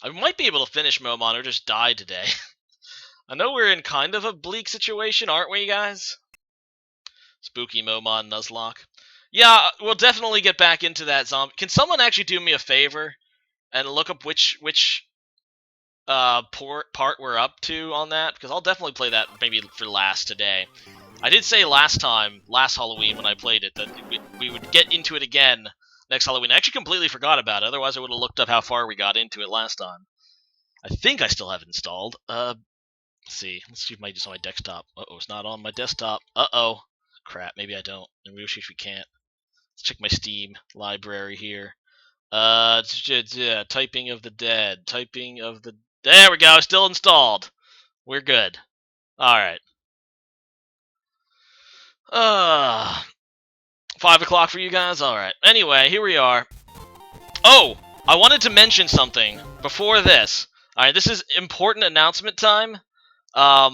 I might be able to finish Moemon or just die today. I know we're in kind of a bleak situation, aren't we, guys? Spooky Moemon Nuzlocke. Yeah, we'll definitely get back into that zombie. Can someone actually do me a favor and look up which part we're up to on that? Because I'll definitely play that maybe for last today. I did say last Halloween when I played it, that we would get into it again next Halloween. I actually completely forgot about it, otherwise I would have looked up how far we got into it last time. I think I still have it installed. Let's see. Let's see if it's on my desktop. Uh-oh, it's not on my desktop. Uh-oh. Crap, maybe I don't. Maybe we can't. Let's check my Steam library here. Typing of the Dead. Typing of the... There we go, still installed. We're good. Alright. 5 o'clock for you guys? Alright. Anyway, here we are. Oh! I wanted to mention something before this. Alright, this is important announcement time. Now,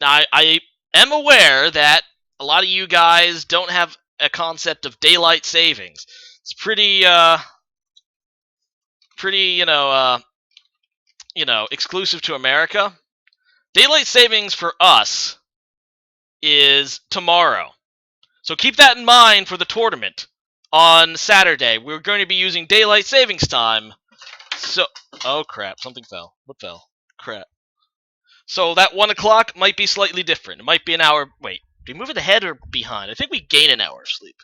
I am aware that a lot of you guys don't have a concept of daylight savings. It's pretty, exclusive to America. Daylight savings for us is tomorrow. So keep that in mind for the tournament on Saturday. We're going to be using daylight savings time. So, oh crap, something fell. What fell? Crap. So that 1 o'clock might be slightly different. It might be an hour. Wait, do we move it ahead or behind? I think we gain an hour of sleep.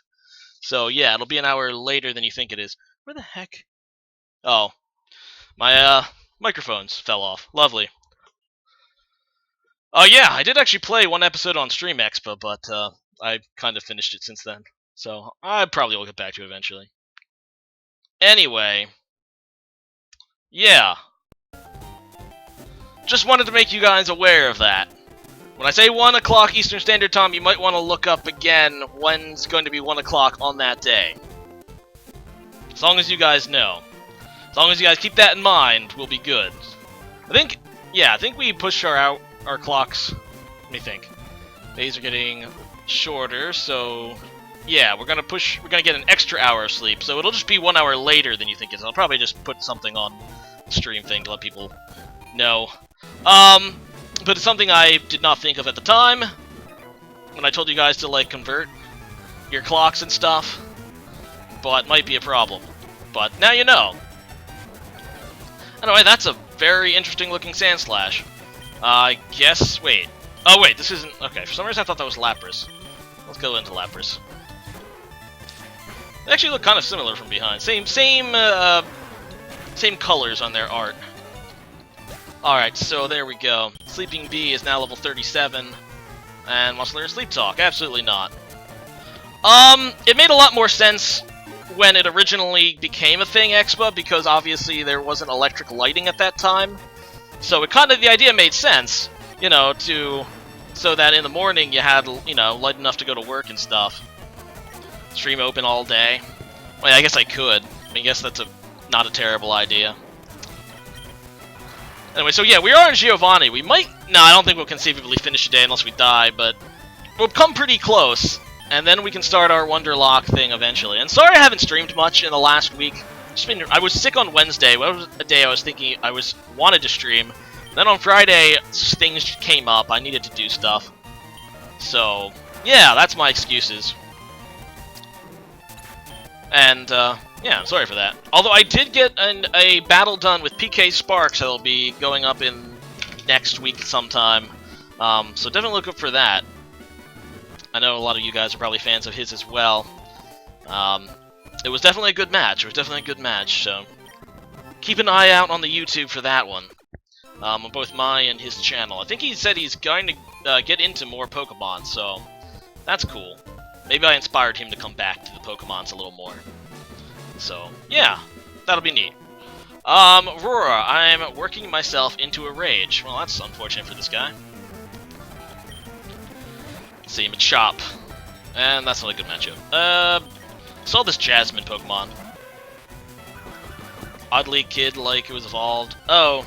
So yeah, it'll be an hour later than you think it is. Where the heck? Oh, my microphones fell off. Lovely. Oh yeah, I did actually play one episode on Stream Expo, but I kind of finished it since then. So I probably will get back to it eventually. Anyway, yeah. Just wanted to make you guys aware of that. When I say 1 o'clock Eastern Standard Time, you might want to look up again when's going to be 1 o'clock on that day. As long as you guys know. As long as you guys keep that in mind, we'll be good. I think we pushed our clocks. Let me think. Days are getting shorter, so yeah, we're gonna get an extra hour of sleep, so it'll just be 1 hour later than you think it is. I'll probably just put something on the stream thing to let people know. But it's something I did not think of at the time when I told you guys to, like, convert your clocks and stuff, but might be a problem. But now you know. Anyway, that's a very interesting looking Sand Slash. I guess, wait. Oh wait, this isn't, okay, for some reason I thought that was Lapras. Let's go into Lapras. They actually look kind of similar from behind. Same colors on their art. Alright, so there we go. Sleeping Bee is now level 37, and wants to learn Sleep Talk. Absolutely not. It made a lot more sense when it originally became a thing, Expa, because obviously there wasn't electric lighting at that time. So it kind of, the idea made sense, so that in the morning you had, light enough to go to work and stuff. Stream open all day. Well, I guess I could. I guess that's not a terrible idea. Anyway, so yeah, we are in Giovanni. We might... No, I don't think we'll conceivably finish the day unless we die, but we'll come pretty close, and then we can start our Wonderlock thing eventually. And sorry I haven't streamed much in the last week. I was sick on Wednesday. That was a day I was thinking wanted to stream. Then on Friday, things came up. I needed to do stuff. So, yeah, that's my excuses. And, yeah, I'm sorry for that. Although I did get a battle done with PK Sparks that'll be going up in next week sometime. So definitely look up for that. I know a lot of you guys are probably fans of his as well. It was definitely a good match. So keep an eye out on the YouTube for that one. On both my and his channel. I think he said he's going to get into more Pokemon, so that's cool. Maybe I inspired him to come back to the Pokemons a little more. So, yeah, that'll be neat. Aurora, I'm working myself into a rage. Well, that's unfortunate for this guy. Let's see him at Chop. And that's not a good matchup. Saw this Jasmine Pokemon. Oddly kid-like, it was evolved. Oh.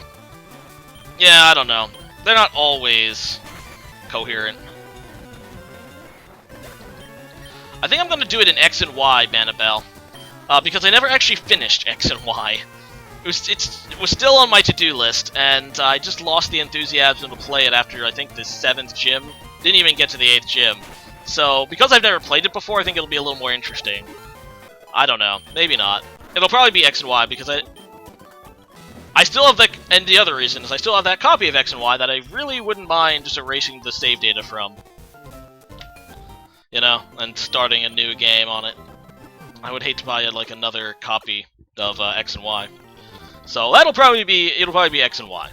Yeah, I don't know. They're not always coherent. I think I'm going to do it in X and Y, Banabelle. Because I never actually finished X and Y. it was still on my to-do list, and I just lost the enthusiasm to play it after, I think, the 7th gym. Didn't even get to the 8th gym. So, because I've never played it before, I think it'll be a little more interesting. I don't know. Maybe not. It'll probably be X and Y, because I still have and the other reason is I still have that copy of X and Y that I really wouldn't mind just erasing the save data from. You know, and starting a new game on it. I would hate to buy, like, another copy of X and Y. So it'll probably be X and Y.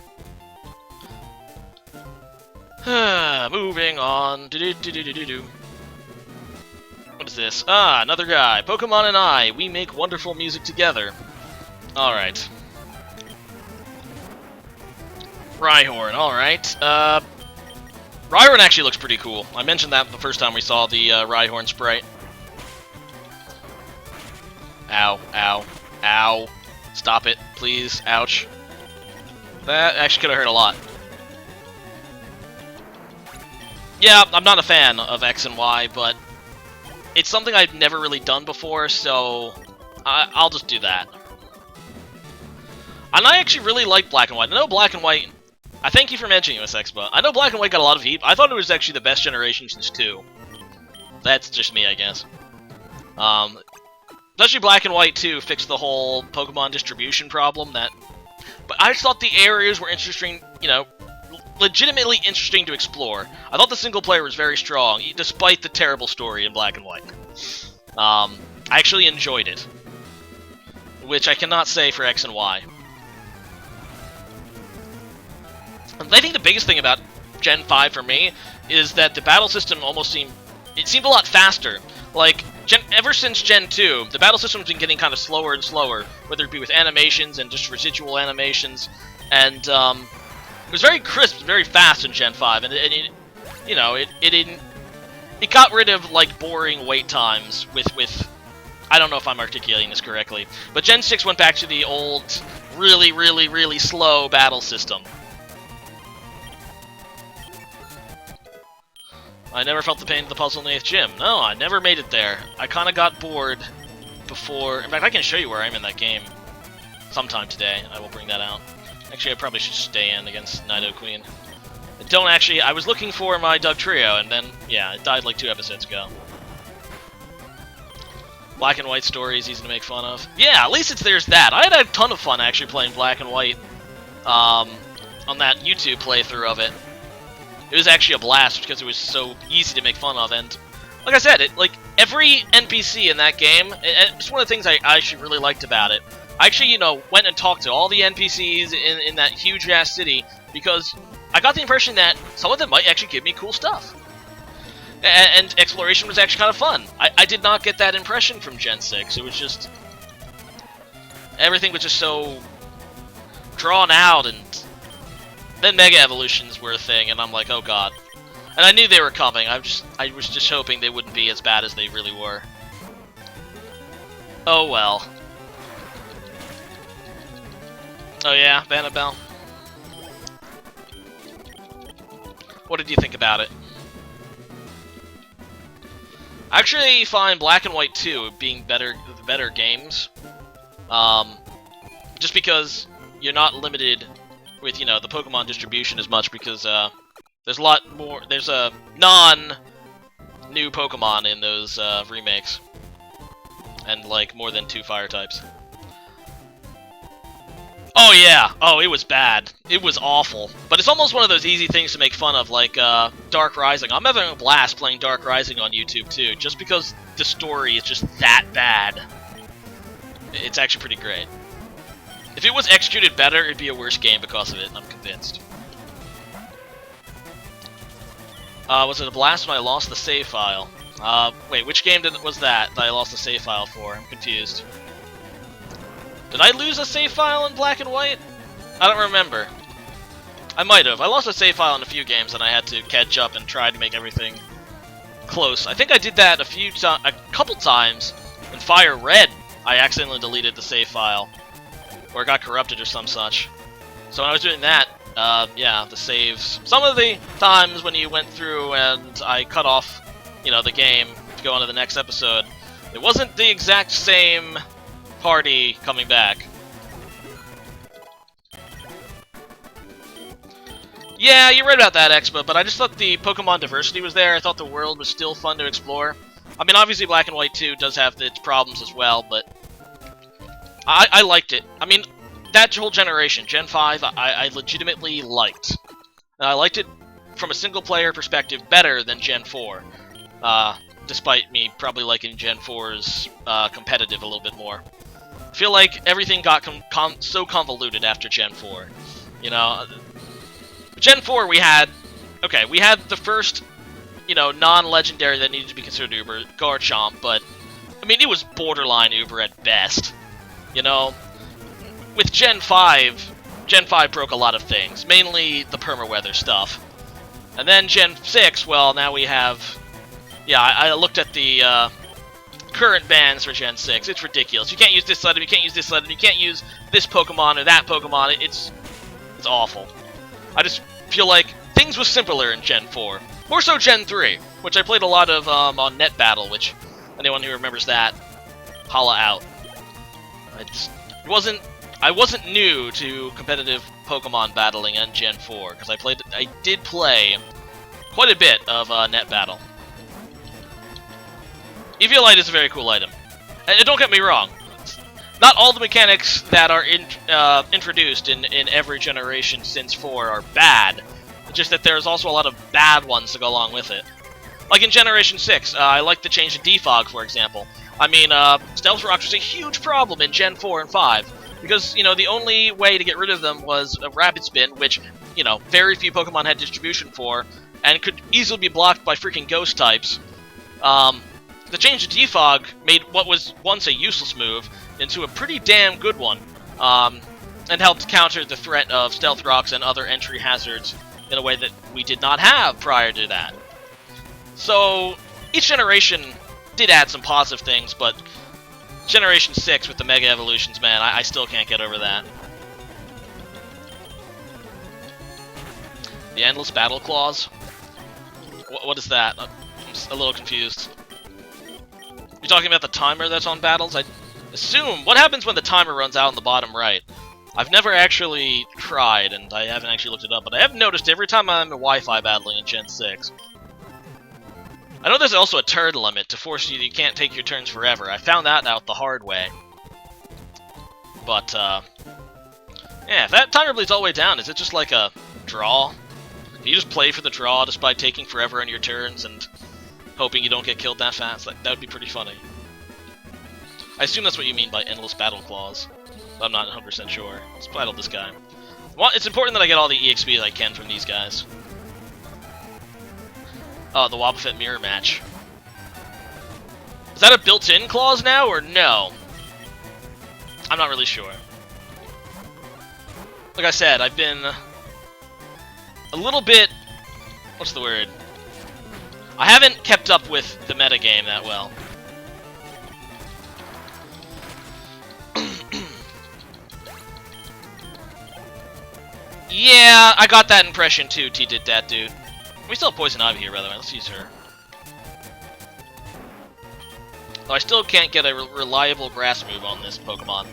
Moving on. What is this? Ah, another guy. Pokemon and I, we make wonderful music together. Alright. Rhyhorn, alright. Rhyhorn actually looks pretty cool. I mentioned that the first time we saw the Rhyhorn sprite. Ow, ow, ow. Stop it, please. Ouch. That actually could have hurt a lot. Yeah, I'm not a fan of X and Y, but it's something I've never really done before, so I'll just do that. And I actually really like Black and White. I know Black and White... I thank you for mentioning US Expo. I know Black and White got a lot of heat. I thought it was actually the best generation since 2. That's just me, I guess. Especially Black and White 2 fixed the whole Pokemon distribution problem that... But I just thought the areas were interesting, you know, legitimately interesting to explore. I thought the single player was very strong, despite the terrible story in Black and White. I actually enjoyed it. Which I cannot say for X and Y. I think the biggest thing about Gen 5 for me is that the battle system almost seemed a lot faster. Like, ever since Gen 2, the battle system's been getting kind of slower and slower, whether it be with animations and just residual animations, and it was very crisp, very fast in Gen 5, and it you know, it got rid of, like, boring wait times with I don't know if I'm articulating this correctly, but Gen 6 went back to the old, really, really, really slow battle system. I never felt the pain of the puzzle in the 8th gym. No, I never made it there. I kind of got bored before... In fact, I can show you where I'm in that game sometime today. I will bring that out. Actually, I probably should stay in against Nido Queen. I was looking for my Doug Trio, and then, yeah, it died like 2 episodes ago. Black and White story is easy to make fun of. Yeah, at least there's that. I had a ton of fun actually playing Black and White on that YouTube playthrough of it. It was actually a blast because it was so easy to make fun of, and like I said, every NPC in that game, it's one of the things I actually really liked about it. I actually, you know, went and talked to all the NPCs in that huge-ass city because I got the impression that some of them might actually give me cool stuff. And exploration was actually kind of fun. I did not get that impression from Gen 6. It was just... everything was just so drawn out, and then Mega Evolutions were a thing, and I'm like, oh god. And I knew they were coming. I was just hoping they wouldn't be as bad as they really were. Oh well. Oh yeah, Vanabelle. What did you think about it? I actually find Black and White 2 being better games. Just because you're not limited with, you know, the Pokemon distribution as much, because there's a lot more, there's a non-new Pokemon in those remakes, and like more than 2 fire types. Oh yeah, oh it was bad, it was awful, but it's almost one of those easy things to make fun of, like Dark Rising. I'm having a blast playing Dark Rising on YouTube too, just because the story is just that bad. It's actually pretty great. If it was executed better, it'd be a worse game because of it, I'm convinced. Was it a blast when I lost the save file? Wait, which game was that I lost the save file for? I'm confused. Did I lose a save file in Black and White? I don't remember. I might have. I lost a save file in a few games and I had to catch up and try to make everything close. I think I did that a couple times. In Fire Red, I accidentally deleted the save file. Or it got corrupted or some such. So when I was doing that, yeah, the saves... Some of the times when you went through and I cut off, you know, the game to go on to the next episode, it wasn't the exact same party coming back. Yeah, you're right about that, Expa, but I just thought the Pokemon diversity was there. I thought the world was still fun to explore. I mean, obviously Black and White 2 does have its problems as well, but I liked it. I mean, that whole generation, Gen 5, I legitimately liked. And I liked it from a single-player perspective better than Gen 4, despite me probably liking Gen 4's competitive a little bit more. I feel like everything got so convoluted after Gen 4. You know, Gen 4 we had the first, you know, non-legendary that needed to be considered Uber, Garchomp, but, I mean, it was borderline Uber at best. You know, with Gen 5 broke a lot of things, mainly the permaweather stuff. And then Gen 6, well, now we have... Yeah, I looked at the current bans for Gen 6. It's ridiculous. You can't use this item, you can't use this item, you can't use this Pokemon or that Pokemon. It's awful. I just feel like things was simpler in Gen 4. More so Gen 3, which I played a lot of on Net Battle, which anyone who remembers that, holla out. I wasn't new to competitive Pokemon battling in Gen 4, because I did play quite a bit of Net Battle. Eviolite is a very cool item. And don't get me wrong, not all the mechanics that are introduced in every generation since 4 are bad. It's just that there's also a lot of bad ones to go along with it. Like in Generation 6, I like the change to Defog, for example. I mean, Stealth Rocks was a huge problem in Gen 4 and 5. Because, you know, the only way to get rid of them was a Rapid Spin, which, you know, very few Pokemon had distribution for, and could easily be blocked by freaking Ghost types. The change to Defog made what was once a useless move into a pretty damn good one, and helped counter the threat of Stealth Rocks and other entry hazards in a way that we did not have prior to that. So, each generation did add some positive things, but Generation 6 with the Mega Evolutions, man, I still can't get over that. The Endless Battle Clause? What is that? I'm a little confused. You're talking about the timer that's on battles? I assume... What happens when the timer runs out on the bottom right? I've never actually tried, and I haven't actually looked it up, but I have noticed every time I'm in Wi-Fi battling in Gen 6. I know there's also a turn limit to force you can't take your turns forever. I found that out the hard way. But, yeah, if that timer bleeds all the way down, is it just like a draw? Do you just play for the draw just by taking forever on your turns and hoping you don't get killed that fast? That would be pretty funny. I assume that's what you mean by Endless Battle Clause. But I'm not 100% sure. Let's battle this guy. Well, it's important that I get all the EXP that I can from these guys. Oh, the Wobbuffet Mirror Match. Is that a built-in clause now, or no? I'm not really sure. Like I said, I've been a little bit... What's the word? I haven't kept up with the metagame that well. Yeah, I got that impression too, T did that, dude. We still have Poison Ivy here, by the way. Let's use her. Though I still can't get a reliable grass move on this Pokemon.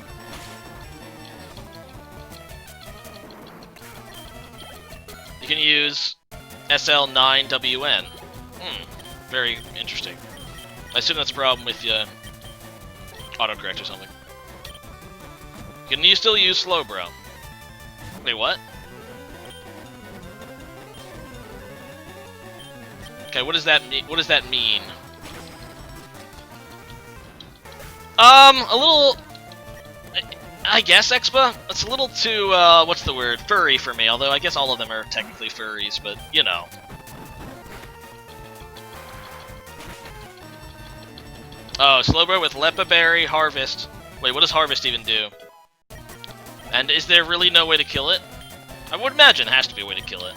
You can use SL9WN. Very interesting. I assume that's a problem with autocorrect or something. Can you still use Slowbro? Wait, what? Okay, what does that mean? What does that mean? A little... I guess, Expa? It's a little too, what's the word? Furry for me, although I guess all of them are technically furries, but, you know. Oh, Slowbro with Lepa Berry, Harvest. Wait, what does Harvest even do? And is there really no way to kill it? I would imagine there has to be a way to kill it.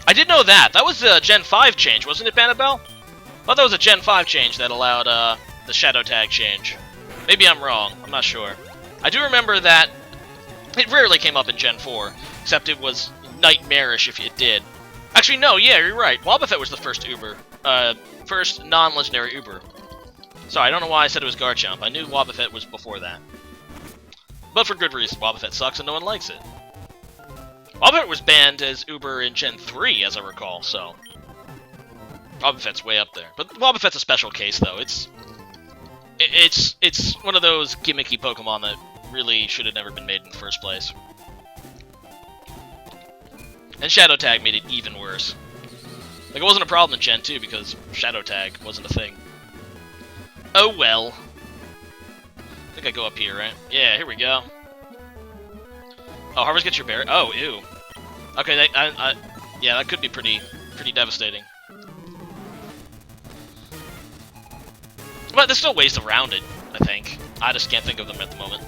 I did know that. That was a Gen 5 change, wasn't it, Banabelle? I thought that was a Gen 5 change that allowed the Shadow Tag change. Maybe I'm wrong. I'm not sure. I do remember that it rarely came up in Gen 4, except it was nightmarish if it did. Actually, no, yeah, you're right. Wobbuffet was the first Uber. First non-legendary Uber. Sorry, I don't know why I said it was Garchomp. I knew Wobbuffet was before that. But for good reason. Wobbuffet sucks and no one likes it. Wobbuffet was banned as Uber in Gen 3, as I recall, so... Wobbuffet's way up there. But Wobbuffet's a special case, though. It's one of those gimmicky Pokemon that really should have never been made in the first place. And Shadow Tag made it even worse. Like, it wasn't a problem in Gen 2 because Shadow Tag wasn't a thing. Oh well. I think I go up here, right? Yeah, here we go. Oh, Harvest gets your berry. Oh, ew. Okay, yeah, that could be pretty devastating. But there's still ways around it, I think. I just can't think of them at the moment.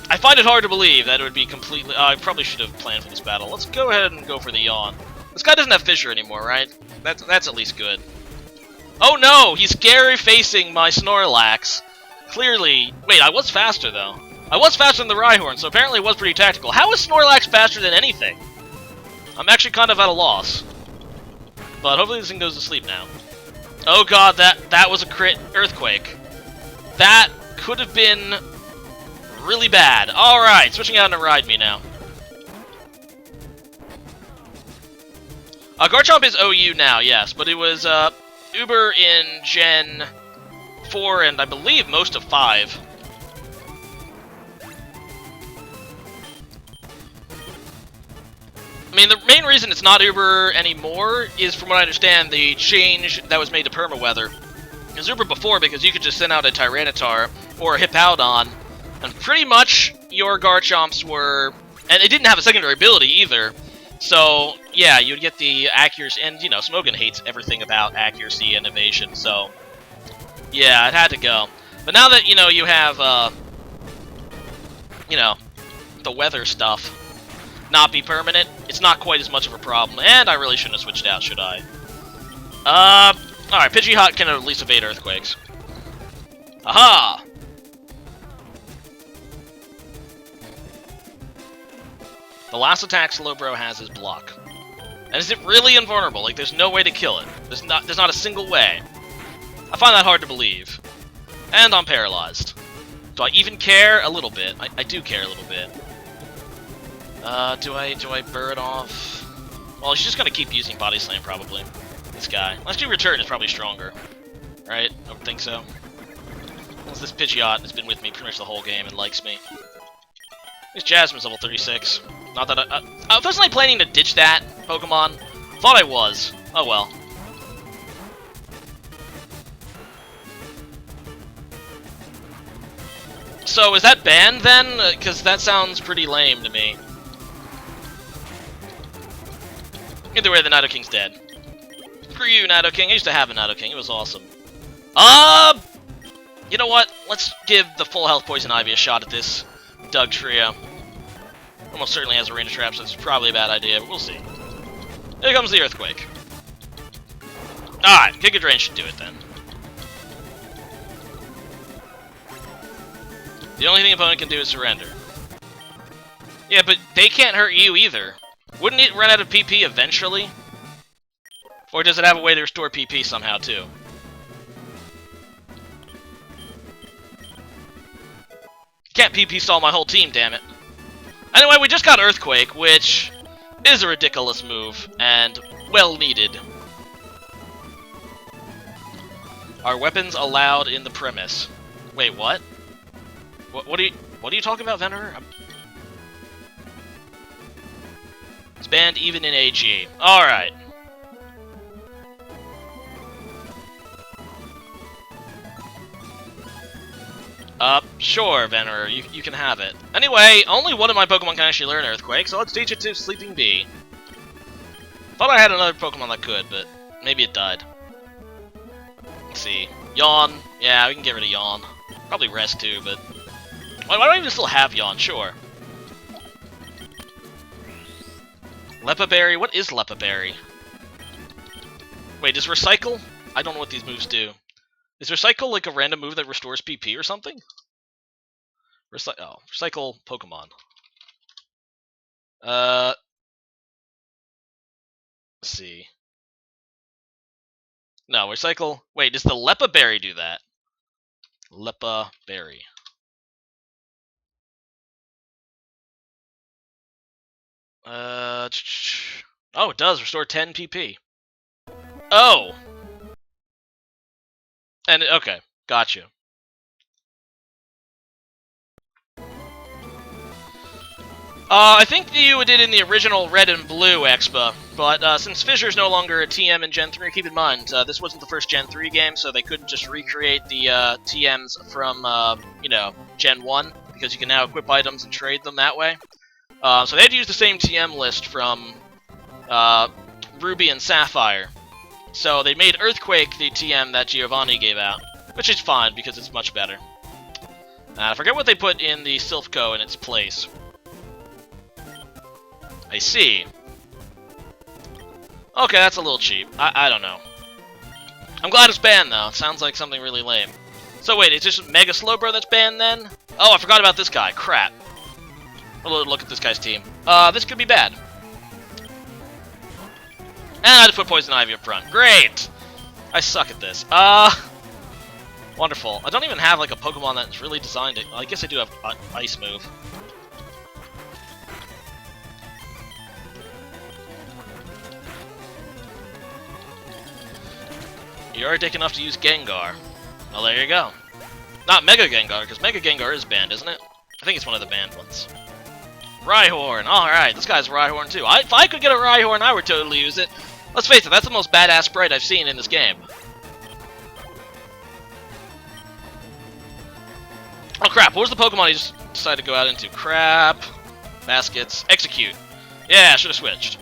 I find it hard to believe that it would be completely... I probably should have planned for this battle. Let's go ahead and go for the Yawn. This guy doesn't have Fissure anymore, right? That's at least good. Oh no! He's scary-facing my Snorlax. Clearly... Wait, I was faster, though. I was faster than the Rhyhorn, so apparently it was pretty tactical. How is Snorlax faster than anything? I'm actually kind of at a loss. But hopefully this thing goes to sleep now. Oh god, that was a crit Earthquake. That could have been really bad. Alright, switching out into Ride Me now. Garchomp is OU now, yes, but it was Uber in Gen 4 and I believe most of 5. I mean, the main reason it's not Uber anymore is, from what I understand, the change that was made to Permaweather. It was Uber before because you could just send out a Tyranitar or a Hippowdon, and pretty much your Garchomps were... And it didn't have a secondary ability either, so yeah, you'd get the accuracy, and you know, Smogon hates everything about accuracy and evasion, so yeah, it had to go. But now that, you know, you have, you know, the weather stuff not be permanent, it's not quite as much of a problem, and I really shouldn't have switched out, should I? Alright, Pidgeot can at least evade Earthquakes. Aha! The last attack Slowbro has is Block. And is it really invulnerable? Like, there's no way to kill it. There's not a single way. I find that hard to believe. And I'm paralyzed. Do I even care? A little bit. I do care a little bit. Do I burr it off? Well, he's just gonna keep using Body Slam, probably. This guy. Last two Return is probably stronger. Right? I would think so. Unless this Pidgeot has been with me pretty much the whole game and likes me. This Jasmine's level 36. Not that I wasn't planning to ditch that Pokemon. Thought I was. Oh well. So, is that banned then? Because that sounds pretty lame to me. Either way, the Nidoking's dead. Screw you, Nidoking. I used to have a Nidoking. It was awesome. You know what? Let's give the full health Poison Ivy a shot at this Doug trio. Almost certainly has a range of traps, so it's probably a bad idea, but we'll see. Here comes the Earthquake. Alright, Giga Drain should do it then. The only thing opponent can do is surrender. Yeah, but they can't hurt you either. Wouldn't it run out of PP eventually? Or does it have a way to restore PP somehow, too? Can't PP stall my whole team, damn it. Anyway, we just got Earthquake, which is a ridiculous move, and well needed. Are weapons allowed in the premise? Wait, what? What are you talking about, Venerer? It's banned even in AG. Alright. Sure, Venerer, you can have it. Anyway, only one of my Pokemon can actually learn Earthquake, so let's teach it to Sleeping Bee. Thought I had another Pokemon that could, but maybe it died. Let's see. Yawn. Yeah, we can get rid of Yawn. Probably Rest too, but... Why don't I even still have Yawn? Sure. Lepaberry? What is Lepaberry? Wait, does Recycle? I don't know what these moves do. Is Recycle like a random move that restores PP or something? Recycle Pokemon. Let's see. No, Recycle... Wait, does the Lepaberry do that? Lepaberry. Oh, it does restore 10 PP. Oh! And, okay, gotcha. I think you did in the original Red and Blue Expa, but since Fissure's no longer a TM in Gen 3, keep in mind, this wasn't the first Gen 3 game, so they couldn't just recreate the TMs from, you know, Gen 1, because you can now equip items and trade them that way. So they had to use the same TM list from Ruby and Sapphire. So they made Earthquake the TM that Giovanni gave out, which is fine, because it's much better. I forget what they put in the Silphco in its place. I see. Okay, that's a little cheap. I don't know. I'm glad it's banned, though. It sounds like something really lame. So wait, it's just Mega Slowbro that's banned, then? Oh, I forgot about this guy. Crap. Look at this guy's team. This could be bad. And I just put Poison Ivy up front. Great! I suck at this. Wonderful. I don't even have, like, a Pokemon that's really designed it. Well, I guess I do have an Ice move. You're already dick enough to use Gengar. Well, there you go. Not Mega Gengar, because Mega Gengar is banned, isn't it? I think it's one of the banned ones. Rhyhorn! Alright, this guy's Rhyhorn too. If I could get a Rhyhorn, I would totally use it. Let's face it, that's the most badass sprite I've seen in this game. Oh crap, what was the Pokemon he just decided to go out into? Crap. Baskets. Execute. Yeah, I should have switched.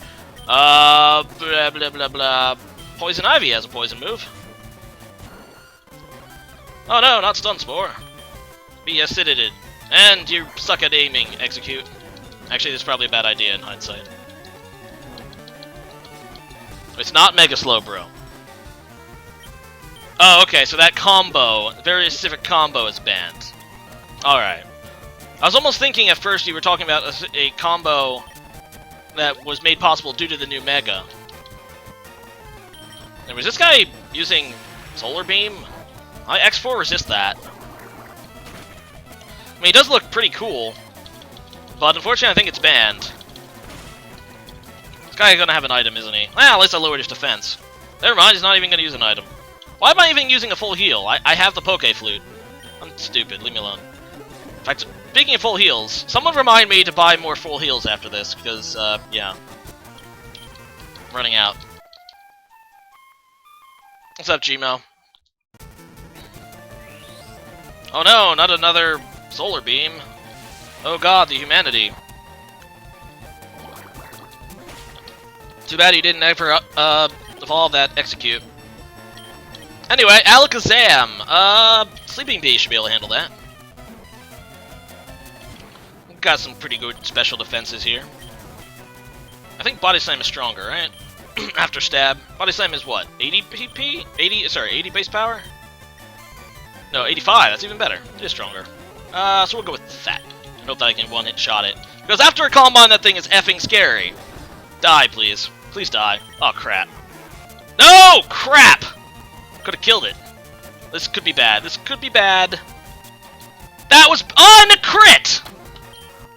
Blah blah blah blah. Poison Ivy has a poison move. Oh no, not Stun Spore. Be acidated. And you suck at aiming, Execute. Actually, this is probably a bad idea in hindsight. It's not Mega Slowbro. Oh, okay, so that combo, very specific combo is banned. Alright. I was almost thinking at first you were talking about a combo that was made possible due to the new Mega. And was this guy using Solar Beam? I X4 resist that. I mean, he does look pretty cool, but unfortunately I think it's banned. This guy's gonna have an item, isn't he? Well, at least I lowered his defense. Never mind, he's not even gonna use an item. Why am I even using a full heal? I have the Poke Flute. I'm stupid, leave me alone. In fact, speaking of full heals, someone remind me to buy more full heals after this, because, yeah. I'm running out. What's up, Gmo? Oh no, not another Solar Beam. Oh god, the humanity. Too bad you didn't ever evolve that Execute. Anyway, Alakazam. Sleeping Bee should be able to handle that. We've got some pretty good special defenses here. I think Body Slam is stronger, right? After Stab. Body Slam is what? 80 PP? 80 base power? No, 85. That's even better. It is stronger. So we'll go with that. I hope that I can one-hit shot it. Because after a Combine, that thing is effing scary. Die, please. Please die. Oh, crap. No! Crap! Could have killed it. This could be bad. This could be bad. That was... Oh, and a crit!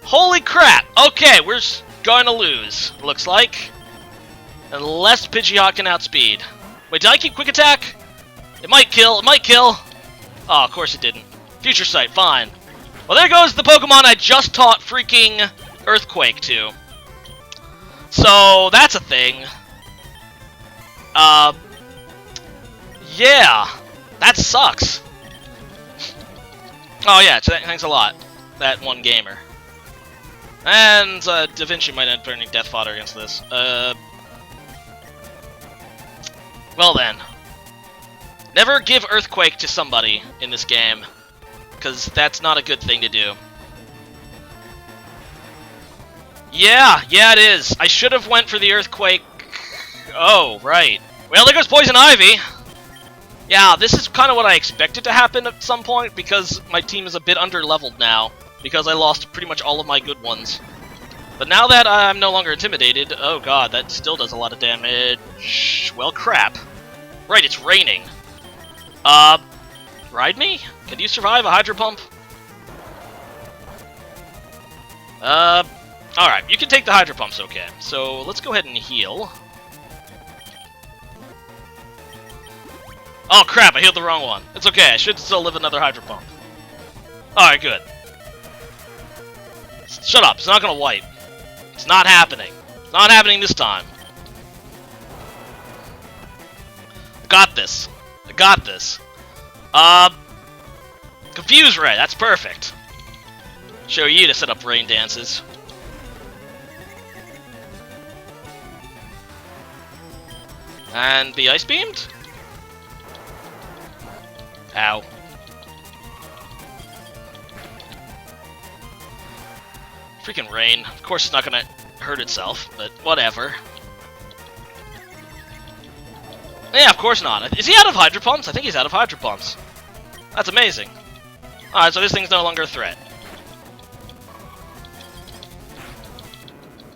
Holy crap. Okay, we're going to lose, looks like. Unless Pidgeot can outspeed. Wait, did I keep Quick Attack? It might kill. It might kill. Oh, of course it didn't. Future Sight, fine. Well, there goes the Pokemon I just taught freaking Earthquake to. So, that's a thing. Yeah. That sucks. Oh, yeah, thanks a lot. That one gamer. And, Da Vinci might end up turning Death Fodder against this. Well then. Never give Earthquake to somebody in this game, because that's not a good thing to do. Yeah, it is. I should have went for the Earthquake. Oh, right. Well, there goes Poison Ivy. Yeah, this is kind of what I expected to happen at some point, because my team is a bit under-leveled now, because I lost pretty much all of my good ones. But now that I'm no longer intimidated, oh god, that still does a lot of damage. Well, crap. Right, it's raining. Ride me? Can you survive a Hydro Pump? Alright, you can take the Hydro Pumps, okay. So, let's go ahead and heal. Oh crap, I healed the wrong one. It's okay, I should still live another Hydro Pump. Alright, good. Shut up, it's not gonna wipe. It's not happening. It's not happening this time. I got this. I got this. Confuse Ray, that's perfect. Show you to set up rain dances. And be ice beamed? Ow. Freaking rain. Of course it's not gonna hurt itself, but whatever. Yeah, of course not. Is he out of Hydro Pumps? I think he's out of Hydro Pumps. That's amazing. Alright, so this thing's no longer a threat.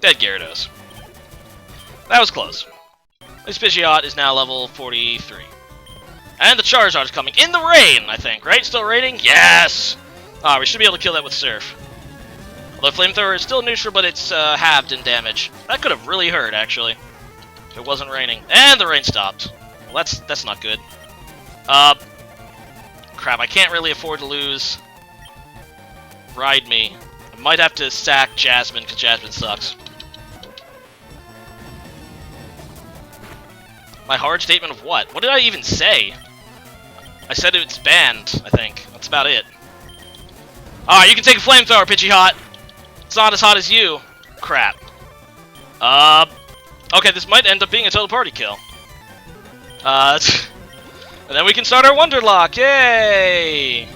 Dead Gyarados. That was close. This Pidgeot is now level 43. And the Charizard is coming in the rain, I think, right? Still raining? Yes! Ah, we should be able to kill that with Surf. Although Flamethrower is still neutral, but it's halved in damage. That could have really hurt, actually, if it wasn't raining. And the rain stopped. Well, that's not good. Crap, I can't really afford to lose Ride Me. I might have to sack Jasmine, because Jasmine sucks. My hard statement of what? What did I even say? I said it's banned, I think. That's about it. Alright, you can take a Flamethrower, Pidgeot. It's not as hot as you. Crap. Okay, this might end up being a total party kill. And then we can start our Wonderlock! Yay!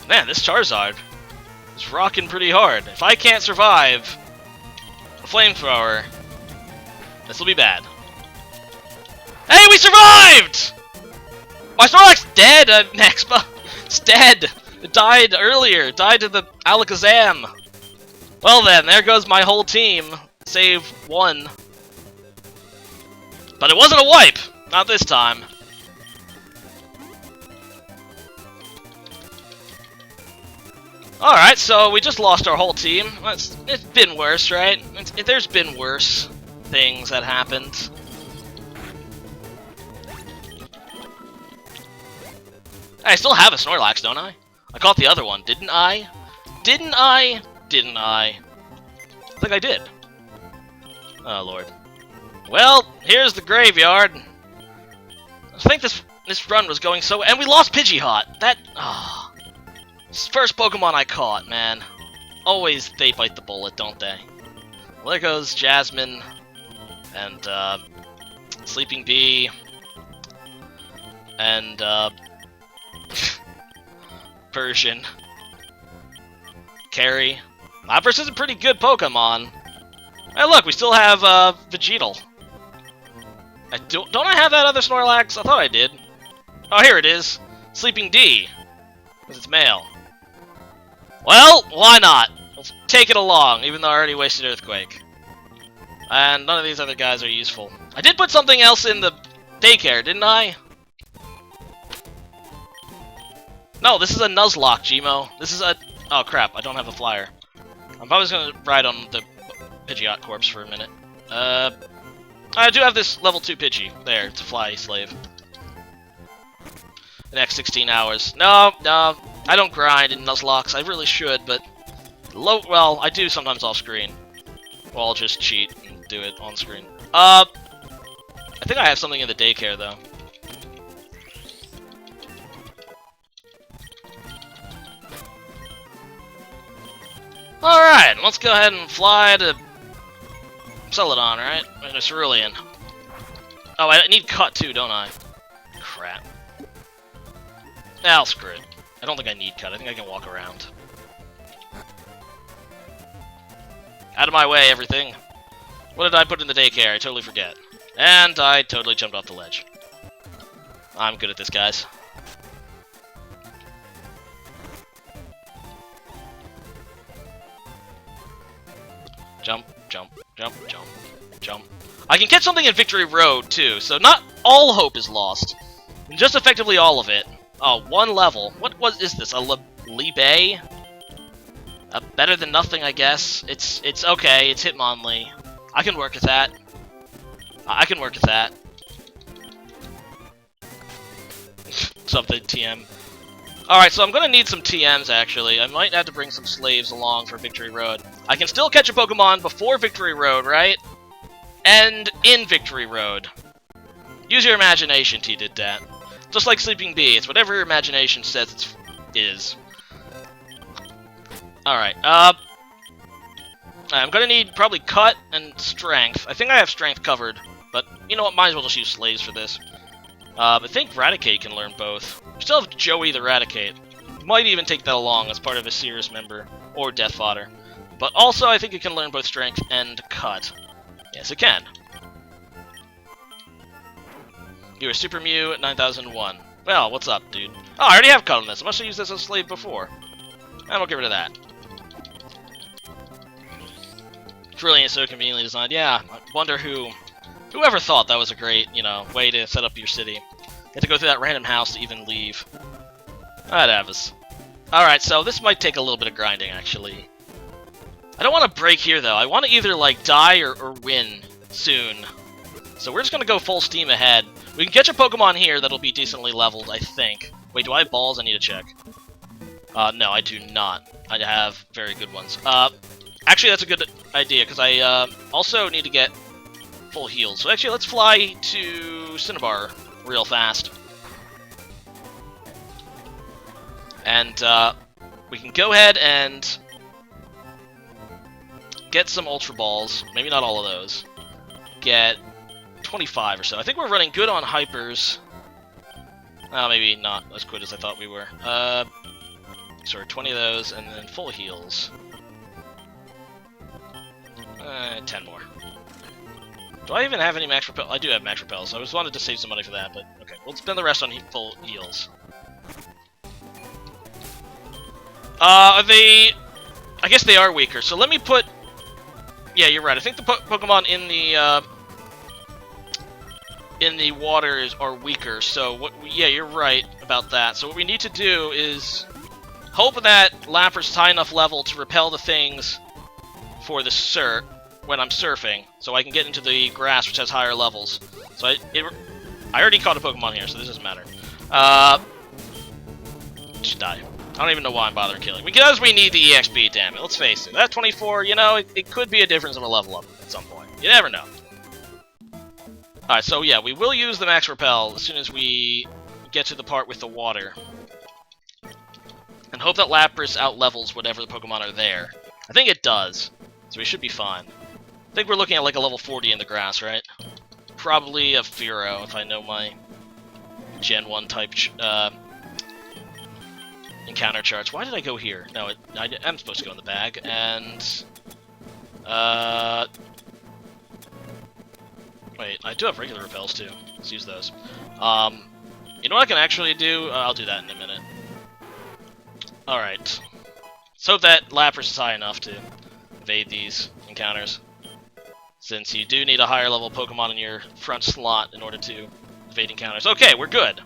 Man, this Charizard is rocking pretty hard. If I can't survive a Flamethrower, this will be bad. Hey, we survived! My Snorlax's dead, Maxpa. It's dead. It died earlier. It died to the Alakazam. Well then, there goes my whole team. Save one. But it wasn't a wipe! Not this time. Alright, so we just lost our whole team. It's been worse, right? There's been worse things that happened. I still have a Snorlax, don't I? I caught the other one, didn't I? Didn't I? Didn't I? I think I did. Oh, Lord. Well, here's the graveyard. I think this run was going so... And we lost Pidgeot! That... Oh, first Pokemon I caught, man. Always they bite the bullet, don't they? Well, there goes Jasmine. And, Sleeping Bee. And, Persian. Carrie. Lapras is a pretty good Pokemon. Hey, look, we still have, Vegetal. Don't I have that other Snorlax? I thought I did. Oh, here it is. Sleeping D. Because it's male. Well, why not? Let's take it along, even though I already wasted Earthquake. And none of these other guys are useful. I did put something else in the daycare, didn't I? No, this is a Nuzlocke, Gmo. This is a... Oh, crap, I don't have a flyer. I'm probably just gonna ride on the Pidgeot corpse for a minute. I do have this level 2 Pidgey. There, it's a fly slave. The next 16 hours. No, I don't grind in Nuzlocks. I really should, but... Well, I do sometimes off-screen. Well, I'll just cheat and do it on-screen. I think I have something in the daycare, though. Alright, let's go ahead and fly to Celadon, right? Or Cerulean. Oh, I need cut too, don't I? Crap. I'll screw it. I don't think I need cut. I think I can walk around. Out of my way, everything. What did I put in the daycare? I totally forget. And I totally jumped off the ledge. I'm good at this, guys. Jump, jump, jump, jump, jump. I can catch something in Victory Road, too, so not all hope is lost. Just effectively all of it. Oh, one level. What is this? A Libe? Better than nothing, I guess. It's okay. It's Hitmonlee. I can work with that. I can work with that. Something TM. Alright, so I'm gonna need some TMs, actually. I might have to bring some slaves along for Victory Road. I can still catch a Pokemon before Victory Road, right? And in Victory Road. Use your imagination, T did that. Just like Sleeping Bee, it's whatever your imagination says it is. Alright, I'm gonna need probably Cut and Strength. I think I have Strength covered, but you know what, might as well just use Slaves for this. I think Raticate can learn both. We still have Joey the Raticate. Might even take that along as part of a Cirrus member, or Death Fodder. But also, I think it can learn both Strength and Cut. Yes, it can. You're a Super Mew at 9001. Well, what's up, dude? Oh, I already have Cut on this. I must have used this as a slave before. And we'll get rid of that. Brilliant, so conveniently designed. Yeah, I wonder whoever thought that was a great, you know, way to set up your city. You have to go through that random house to even leave. That happens. Alright, so this might take a little bit of grinding, actually. I don't want to break here, though. I want to either, like, die or win soon. So we're just going to go full steam ahead. We can catch a Pokemon here that'll be decently leveled, I think. Wait, do I have balls? I need to check. No, I do not. I have very good ones. Actually, that's a good idea, because I also need to get full heals. So actually, let's fly to Cinnabar real fast. And we can go ahead and get some Ultra Balls. Maybe not all of those. Get 25 or so. I think we're running good on Hypers. Maybe not as good as I thought we were. Sorry, 20 of those, and then full heals. 10 more. Do I even have any Max Repel? I do have Max Repel, so I just wanted to save some money for that, but okay. We'll spend the rest on full heals. I guess they are weaker, so let me put... Yeah, you're right. I think the Pokemon in the waters are weaker, so yeah, you're right about that. So what we need to do is hope that Lapras is high enough level to repel the things for the when I'm surfing, so I can get into the grass, which has higher levels. So I already caught a Pokemon here, so this doesn't matter. Just die. I don't even know why I'm bothering killing. Because we need the EXP, damn it. Let's face it. That 24, you know, it could be a difference in a level up at some point. You never know. Alright, so yeah, we will use the Max Repel as soon as we get to the part with the water. And hope that Lapras out-levels whatever the Pokemon are there. I think it does, so we should be fine. I think we're looking at like a level 40 in the grass, right? Probably a Fearow, if I know my Gen 1 type encounter charts. Why did I go here? No, I'm supposed to go in the bag, and... Wait, I do have regular repels too. Let's use those. You know what I can actually do? I'll do that in a minute. Alright. Let's hope that Lapras is high enough to evade these encounters. Since you do need a higher level Pokemon in your front slot in order to evade encounters. Okay, we're good.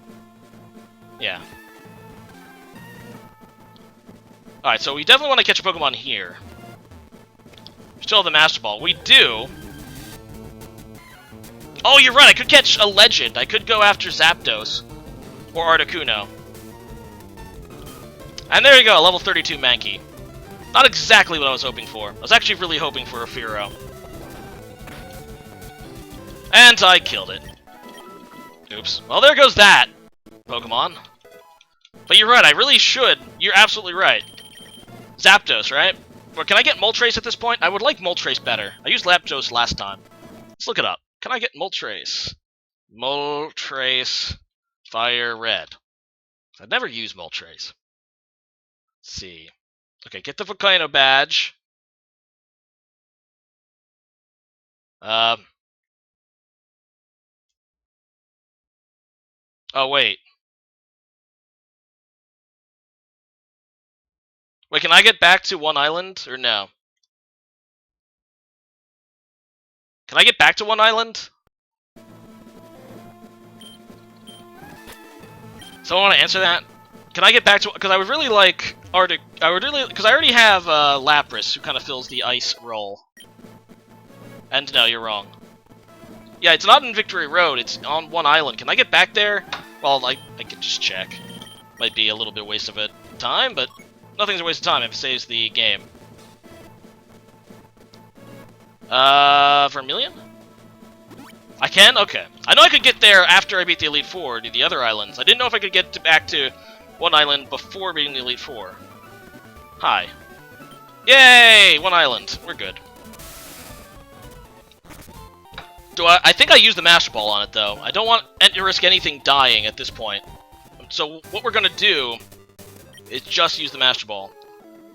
Yeah. Alright, so we definitely want to catch a Pokemon here. We still have the Master Ball. We do. Oh, you're right, I could catch a Legend. I could go after Zapdos. Or Articuno. And there you go, level 32 Mankey. Not exactly what I was hoping for. I was actually really hoping for a Fearow. And I killed it. Oops. Well, there goes that Pokemon. But you're right, I really should. You're absolutely right. Zapdos, right? Or can I get Moltres at this point? I would like Moltres better. I used Zapdos last time. Let's look it up. Can I get Moltres? Moltres Fire Red. I've never used Moltres. Let's see. Okay, get the Volcano badge. Oh, wait. Wait, can I get back to One Island, or no? Can I get back to One Island? Someone want to answer that? Can I get back to... Because I would really like Arctic... Because I already have Lapras, who kind of fills the ice role. And no, you're wrong. Yeah, it's not in Victory Road, it's on one island. Can I get back there? Well, I could just check. Might be a little bit waste of time, but nothing's a waste of time if it saves the game. Vermilion? I can? Okay. I know I could get there after I beat the Elite Four, to the other islands. I didn't know if I could get back to one island before beating the Elite Four. Hi. Yay! One island. We're good. I think I used the Master Ball on it, though. I don't want to risk anything dying at this point. So what we're going to do is just use the Master Ball.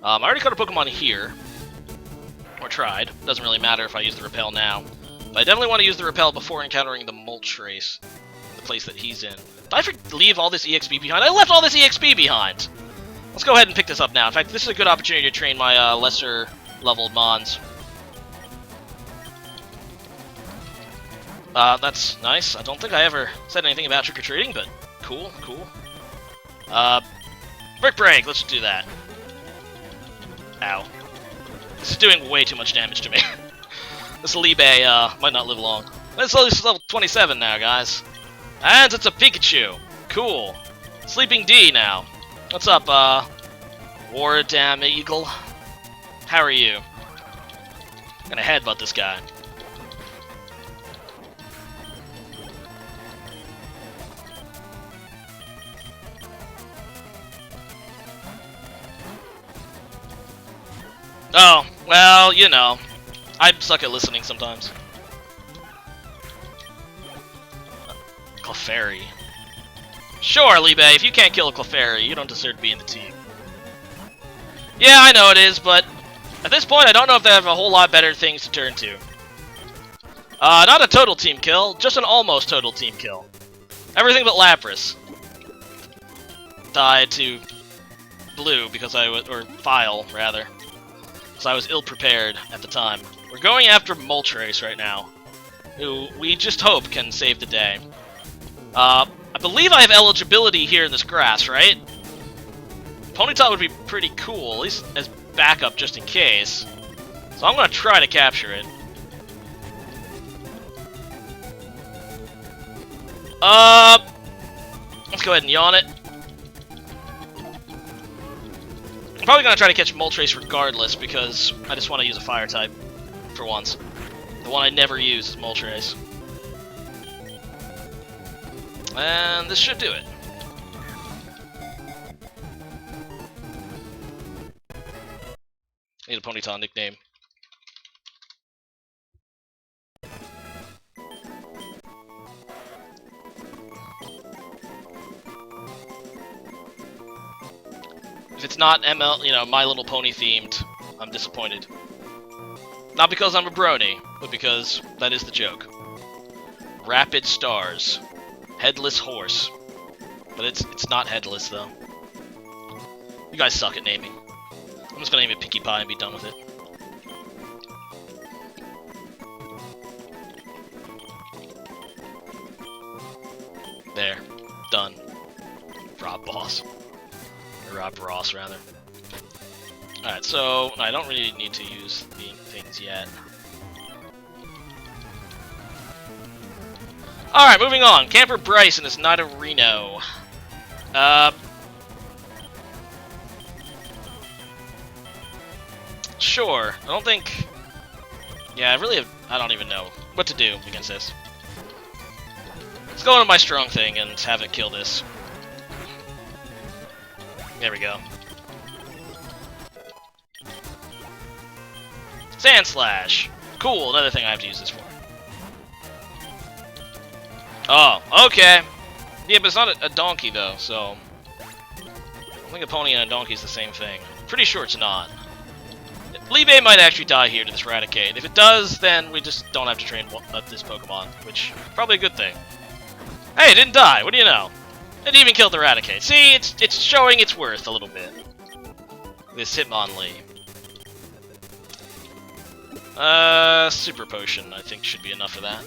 I already caught a Pokemon here. Or tried. Doesn't really matter if I use the Repel now. But I definitely want to use the Repel before encountering the Moltres, the place that he's in. Did I leave all this EXP behind? I left all this EXP behind! Let's go ahead and pick this up now. In fact, this is a good opportunity to train my lesser leveled Mons. That's nice. I don't think I ever said anything about trick-or-treating, but cool, cool. Brick Break, let's do that. Ow. This is doing way too much damage to me. This Libe, might not live long. This is level 27 now, guys. And it's a Pikachu. Cool. Sleeping D now. What's up, War Damn Eagle? How are you? I'm gonna headbutt this guy. Oh, well, you know. I suck at listening sometimes. Clefairy. Sure, Libe, if you can't kill a Clefairy, you don't deserve to be in the team. Yeah, I know it is, but at this point, I don't know if they have a whole lot better things to turn to. Not a total team kill, just an almost total team kill. Everything but Lapras. Died to Blue because I was, or File, rather. Because I was ill-prepared at the time. We're going after Moltres right now, who we just hope can save the day. I believe I have eligibility here in this grass, right? Ponyta would be pretty cool, at least as backup just in case. So I'm going to try to capture it. Let's go ahead and yawn it. I'm probably going to try to catch Moltres regardless, because I just want to use a fire type for once. The one I never use is Moltres. And this should do it. Need a Ponyta nickname. If it's not ML, you know, My Little Pony themed, I'm disappointed. Not because I'm a brony, but because that is the joke. Rapid Stars. Headless Horse. But it's not headless, though. You guys suck at naming. I'm just gonna name it Pinkie Pie and be done with it. There. Done. Rob Boss. Or Rob Ross, rather. Alright, so I don't really need to use the things yet. Alright, moving on. Camper Bryce and his Nidorino. Sure. I don't think... Yeah, I don't even know what to do against this. Let's go into my strong thing and have it kill this. There we go. Sand Slash. Cool, another thing I have to use this for. Oh, okay. Yeah, but it's not a donkey, though, so... I think a pony and a donkey is the same thing. Pretty sure it's not. Libe might actually die here to this Raticate. If it does, then we just don't have to train this Pokemon, which probably a good thing. Hey, it didn't die. What do you know? It even killed the Raticate. See, it's showing its worth a little bit. This Hitmonlee. Super Potion, I think, should be enough of that.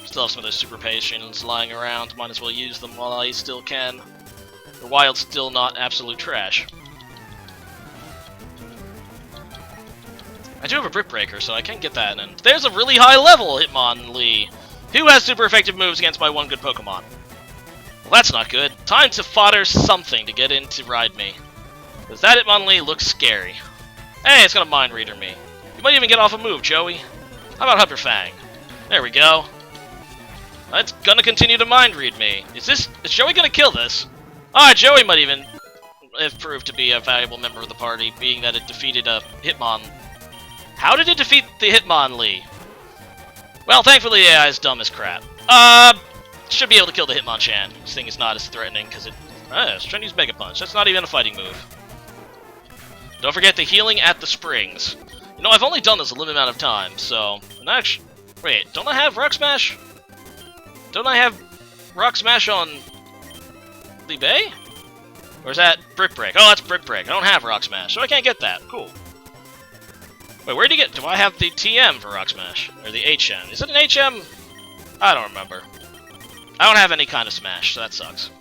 Still have some of those Super Potions lying around. Might as well use them while I still can. Or Wild's still not absolute trash. I do have a Brick Breaker, so I can get that. And there's a really high level Hitmonlee, who has super effective moves against my one good Pokemon. Well, that's not good. Time to fodder something to get in to ride me. Because that Hitmonlee looks scary. Hey, it's gonna Mind Reader me. You might even get off a move, Joey. How about Hyper Fang? There we go. It's gonna continue to Mind Read me. Is Joey gonna kill this? Alright, Joey might even have proved to be a valuable member of the party, being that it defeated a Hitmon. How did it defeat the Hitmonlee? Well, thankfully the AI is dumb as crap. Should be able to kill the Hitmonchan. This thing is not as threatening, because it's trying to use Mega Punch. That's not even a fighting move. Don't forget the healing at the springs. You know, I've only done this a limited amount of time, so... Actually, wait, don't I have Rock Smash? Don't I have Rock Smash on Liebe? Or is that Brick Break? Oh, that's Brick Break. I don't have Rock Smash, so I can't get that. Cool. Wait, where do you get... Do I have the TM for Rock Smash? Or the HM? Is it an HM? I don't remember. I don't have any kind of Smash, so that sucks.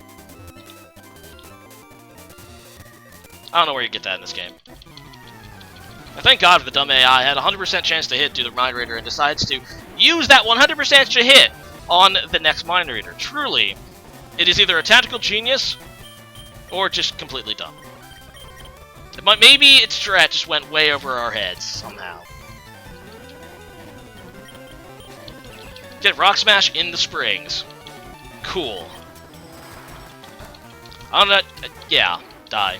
I don't know where you get that in this game. I thank God for the dumb AI. I had a 100% chance to hit through the Mind Reader and decides to use that 100% to hit on the next Mind Reader. Truly, it is either a tactical genius or just completely dumb. Maybe its strat just went way over our heads somehow. Get Rock Smash in the springs. Cool. I'm not... yeah, die.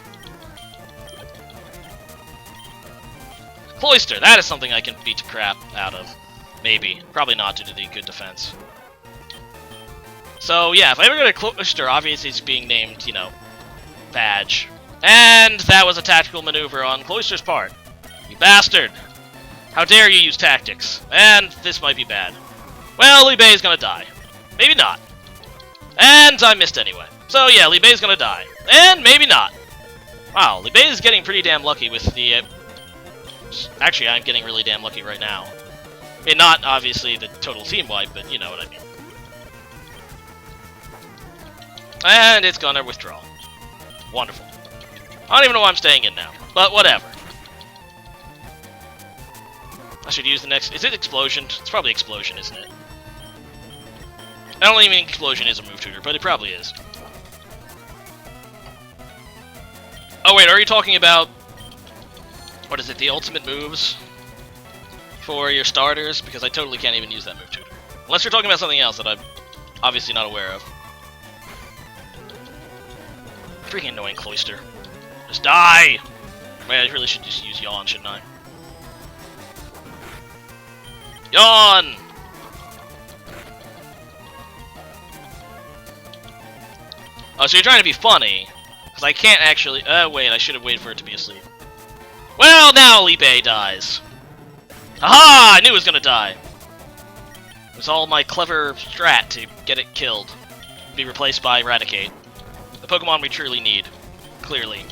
Cloyster, that is something I can beat the crap out of. Maybe. Probably not due to the good defense. So, yeah, if I ever get a Cloyster, obviously it's being named, you know, Badge. And that was a tactical maneuver on Cloyster's part. You bastard! How dare you use tactics? And this might be bad. Well, Liebe is gonna die. Maybe not. And I missed anyway. So yeah, Liebe is gonna die. And maybe not. Wow, Liebe is getting pretty damn lucky with the... Actually, I'm getting really damn lucky right now. I mean, not obviously the total team wipe, but you know what I mean. And it's gonna withdraw. Wonderful. I don't even know why I'm staying in now, but whatever. I should use the next... Is it Explosion? It's probably Explosion, isn't it? I don't even think Explosion is a move tutor, but it probably is. Oh wait, are you talking about... What is it, the ultimate moves? For your starters? Because I totally can't even use that move tutor. Unless you're talking about something else that I'm obviously not aware of. Freaking annoying Cloyster. Just die! Wait, I really should just use Yawn, shouldn't I? Yawn! Oh, so you're trying to be funny. Because I can't actually... wait, I should have waited for it to be asleep. Well, now Liebe dies. Aha! I knew it was gonna die. It was all my clever strat to get it killed. Be replaced by Eradicate. The Pokemon we truly need. Clearly.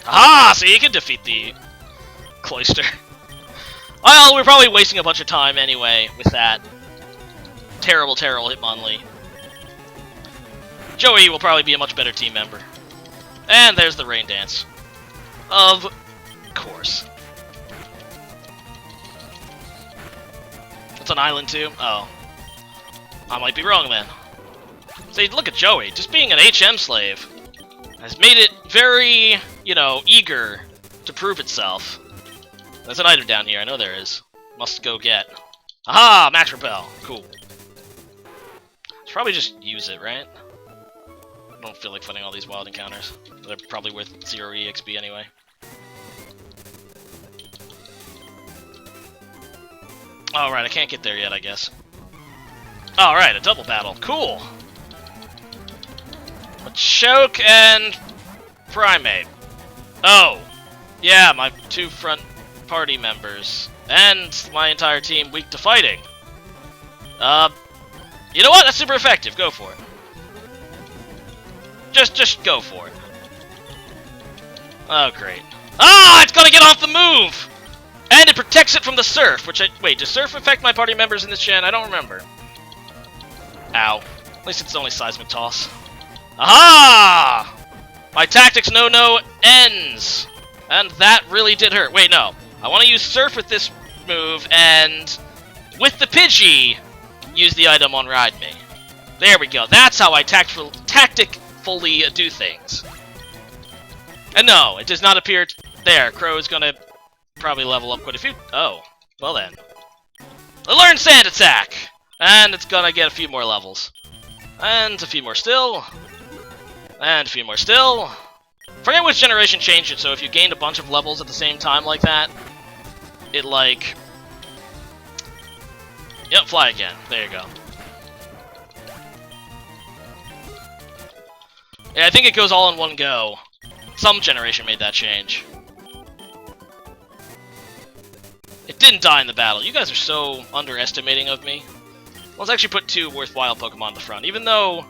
Aha! So you can defeat the Cloyster. Well, we're probably wasting a bunch of time anyway with that. Terrible, terrible Hitmonlee. Joey will probably be a much better team member. And there's the Rain Dance. Of course. It's an island too? Oh. I might be wrong then. See, look at Joey. Just being an HM slave has made it very, you know, eager to prove itself. There's an item down here. I know there is. Must go get. Aha! Max Repel. Cool. Should probably just use it, right? I don't feel like fighting all these wild encounters. They're probably worth 0 EXP anyway. Alright, I can't get there yet, I guess. Alright, a double battle. Cool! A Choke and Primate. Oh! Yeah, my 2 front party members. And my entire team weak to fighting. You know what? That's super effective. Go for it. Just go for it. Oh, great. Ah! It's gonna get off the move! And it protects it from the Surf, which wait, does Surf affect my party members in this gen? I don't remember. Ow. At least it's only Seismic Toss. Aha! My tactics no ends! And that really did hurt. Wait, no. I want to use Surf with this move, and with the Pidgey, use the item on Ride Me. There we go. That's how I tacticfully do things. And no, it does not appear... There, Crow is gonna probably level up quite a few... Oh, well then. I learned Sand Attack! And it's gonna get a few more levels. And a few more still. And a few more still. Forget which generation changed it, so if you gained a bunch of levels at the same time like that, it like... Yep, fly again. There you go. Yeah, I think it goes all in one go. Some generation made that change. It didn't die in the battle. You guys are so underestimating of me. Let's actually put 2 worthwhile Pokemon in the front, even though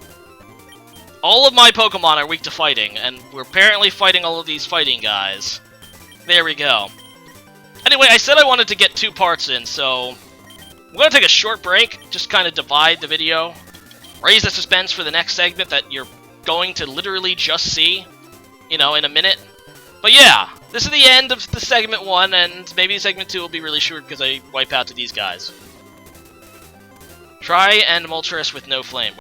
all of my Pokemon are weak to fighting, and we're apparently fighting all of these fighting guys. There we go. Anyway, I said I wanted to get 2 parts in, so I'm going to take a short break, just kind of divide the video, raise the suspense for the next segment that you're going to literally just see, you know, in a minute. But yeah, this is the end of the segment 1, and maybe segment 2 will be really short because I wipe out to these guys. Try and Moltres with no flame.